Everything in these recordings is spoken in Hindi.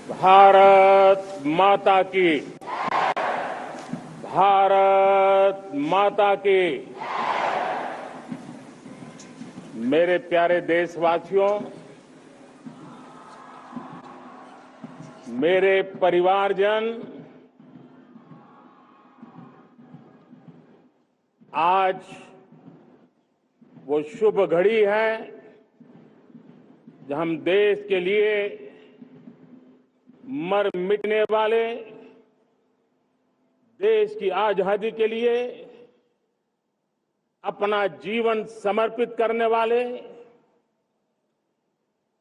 भारत माता की। भारत माता की। मेरे प्यारे देशवासियों, मेरे परिवारजन, आज वो शुभ घड़ी है जब हम देश के लिए मर मिटने वाले, देश की आजादी के लिए अपना जीवन समर्पित करने वाले,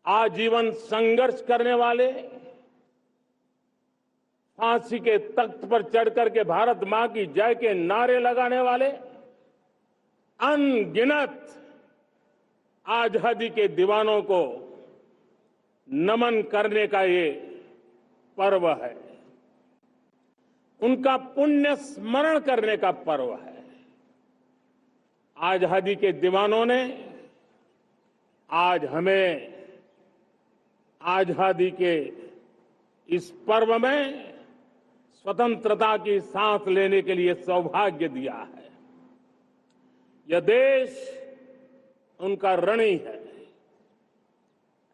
आजीवन संघर्ष करने वाले, फांसी के तख्त पर चढ़कर के भारत मां की जय के नारे लगाने वाले अनगिनत आजादी के दीवानों को नमन करने का ये पर्व है। उनका पुण्य स्मरण करने का पर्व है। आजादी के दीवानों ने आज हमें आजादी के इस पर्व में स्वतंत्रता की सांस लेने के लिए सौभाग्य दिया है। यह देश उनका ऋणी है।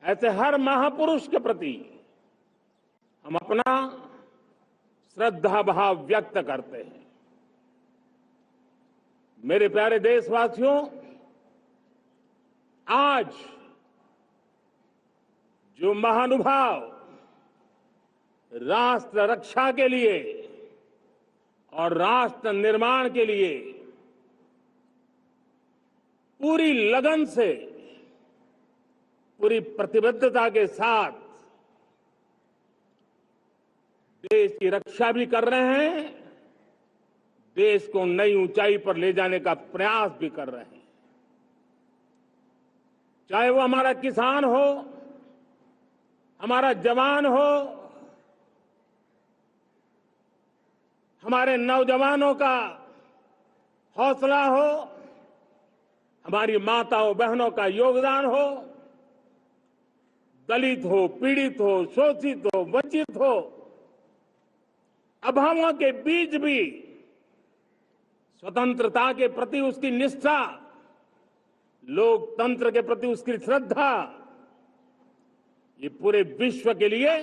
ऐसे हर महापुरुष के प्रति हम अपना श्रद्धा भाव व्यक्त करते हैं। मेरे प्यारे देशवासियों, आज जो महानुभाव राष्ट्र रक्षा के लिए और राष्ट्र निर्माण के लिए पूरी लगन से, पूरी प्रतिबद्धता के साथ देश की रक्षा भी कर रहे हैं, देश को नई ऊंचाई पर ले जाने का प्रयास भी कर रहे हैं। चाहे वो हमारा किसान हो, हमारा जवान हो, हमारे नौजवानों का हौसला हो, हमारी माताओं बहनों का योगदान हो, दलित हो, पीड़ित हो, शोषित हो, वंचित हो, अभावों के बीच भी स्वतंत्रता के प्रति उसकी निष्ठा, लोकतंत्र के प्रति उसकी श्रद्धा, ये पूरे विश्व के लिए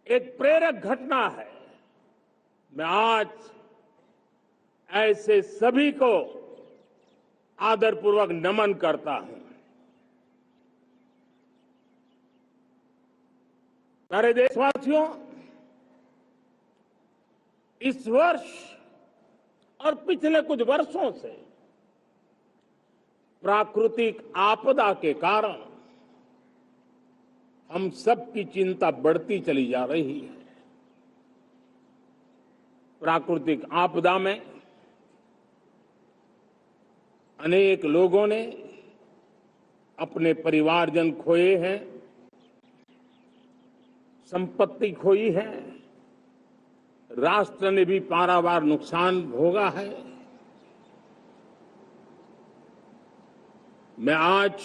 एक प्रेरक घटना है। मैं आज ऐसे सभी को आदरपूर्वक नमन करता हूं। प्यारे देशवासियों, इस वर्ष और पिछले कुछ वर्षों से प्राकृतिक आपदा के कारण हम सबकी चिंता बढ़ती चली जा रही है। प्राकृतिक आपदा में अनेक लोगों ने अपने परिवारजन खोए हैं, संपत्ति खोई है, राष्ट्र ने भी पारावार नुकसान भोगा है। मैं आज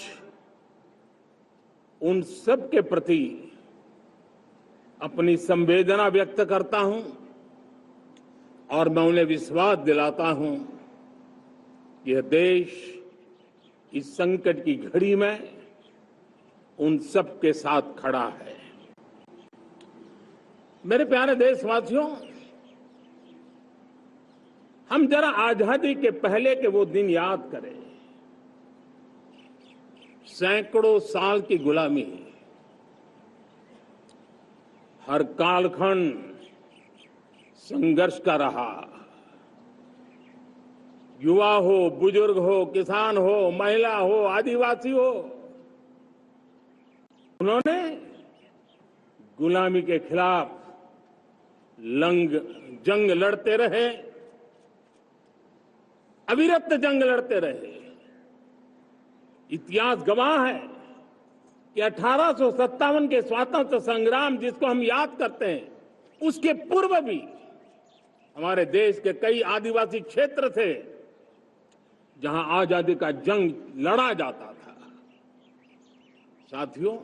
उन सब के प्रति अपनी संवेदना व्यक्त करता हूं और मैं उन्हें विश्वास दिलाता हूं कि यह देश इस संकट की घड़ी में उन सब के साथ खड़ा है। मेरे प्यारे देशवासियों, हम जरा आजादी के पहले के वो दिन याद करें। सैकड़ों साल की गुलामी, हर कालखंड संघर्ष का रहा। युवा हो, बुजुर्ग हो, किसान हो, महिला हो, आदिवासी हो, उन्होंने गुलामी के खिलाफ जंग लड़ते रहे, अविरत जंग लड़ते रहे। इतिहास गवाह है कि 1857 के स्वातंत्र संग्राम जिसको हम याद करते हैं, उसके पूर्व भी हमारे देश के कई आदिवासी क्षेत्र थे जहां आजादी का जंग लड़ा जाता था। साथियों,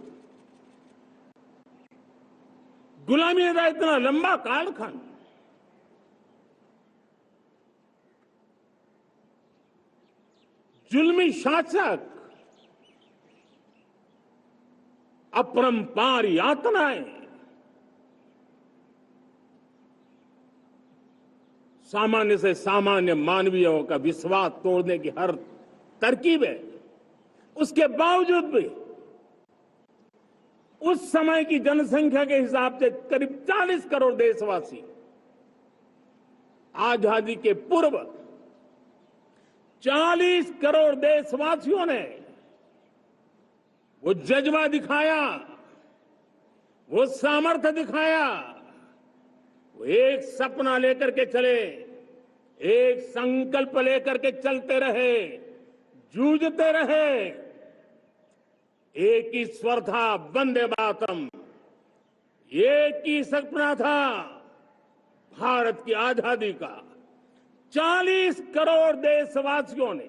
गुलामी का इतना लंबा कालखंड, जुल्मी शासक, अपरंपार यातनाएं, सामान्य से सामान्य मानवीयों का विश्वास तोड़ने की हर तरकीब है। उसके बावजूद भी उस समय की जनसंख्या के हिसाब से करीब 40 करोड़ देशवासी आजादी के पूर्व 40 करोड़ देशवासियों ने वो जज्बा दिखाया, वो सामर्थ्य दिखाया, वो एक सपना लेकर के चले, एक संकल्प लेकर के चलते रहे, जूझते रहे। एक ही स्वर था, वंदे मातरम। एक ही सपना था, भारत की आजादी का। 40 करोड़ देशवासियों ने,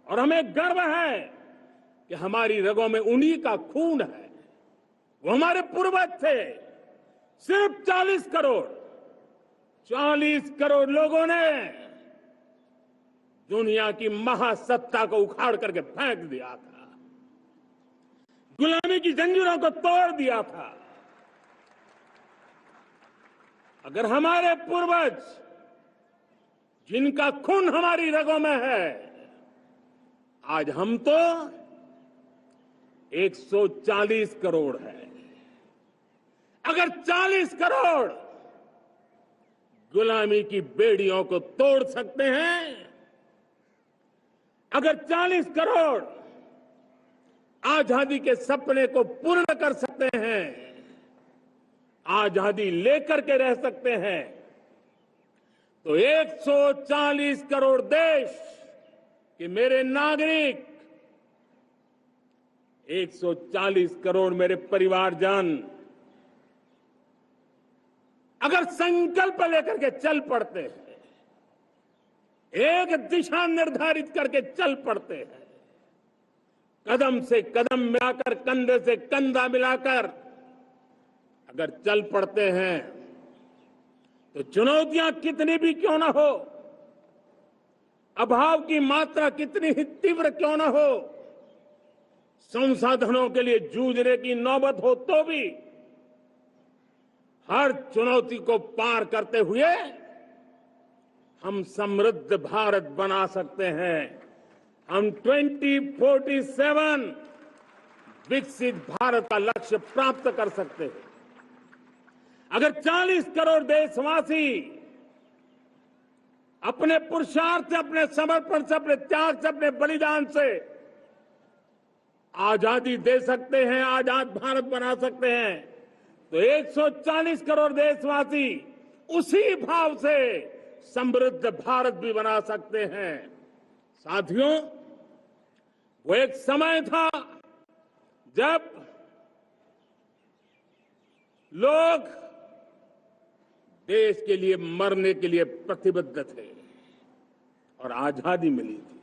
और हमें गर्व है कि हमारी रगों में उन्हीं का खून है। वो हमारे पूर्वज थे। सिर्फ 40 करोड़ लोगों ने दुनिया की महासत्ता को उखाड़ करके फेंक दिया था, गुलामी की जंजीरों को तोड़ दिया था। अगर हमारे पूर्वज, जिनका खून हमारी रगों में है, आज हम तो 140 करोड़ है। अगर 40 करोड़ गुलामी की बेड़ियों को तोड़ सकते हैं, अगर 40 करोड़ आजादी के सपने को पूर्ण कर सकते हैं, आजादी लेकर के रह सकते हैं, तो 140 करोड़ देश के मेरे नागरिक, 140 करोड़ मेरे परिवारजन अगर संकल्प लेकर के चल पड़ते हैं, एक दिशा निर्धारित करके चल पड़ते हैं, कदम से कदम मिलाकर, कंधे से कंधा मिलाकर अगर चल पड़ते हैं, तो चुनौतियां कितनी भी क्यों ना हो, अभाव की मात्रा कितनी ही तीव्र क्यों ना हो, संसाधनों के लिए जूझने की नौबत हो, तो भी हर चुनौती को पार करते हुए हम समृद्ध भारत बना सकते हैं। हम 2047 विकसित भारत का लक्ष्य प्राप्त कर सकते हैं। अगर 40 करोड़ देशवासी अपने पुरुषार्थ से, अपने समर्पण से, अपने त्याग से, अपने बलिदान से आजादी दे सकते हैं, आजाद भारत बना सकते हैं, तो 140 करोड़ देशवासी उसी भाव से समृद्ध भारत भी बना सकते हैं। साथियों, वो एक समय था जब लोग देश के लिए मरने के लिए प्रतिबद्ध थे और आजादी मिली थी।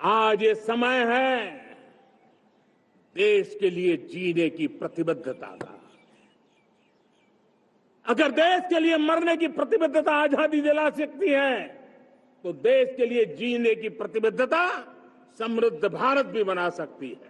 आज ये समय है देश के लिए जीने की प्रतिबद्धता का। अगर देश के लिए मरने की प्रतिबद्धता आजादी दिला सकती है, तो देश के लिए जीने की प्रतिबद्धता समृद्ध भारत भी बना सकती है।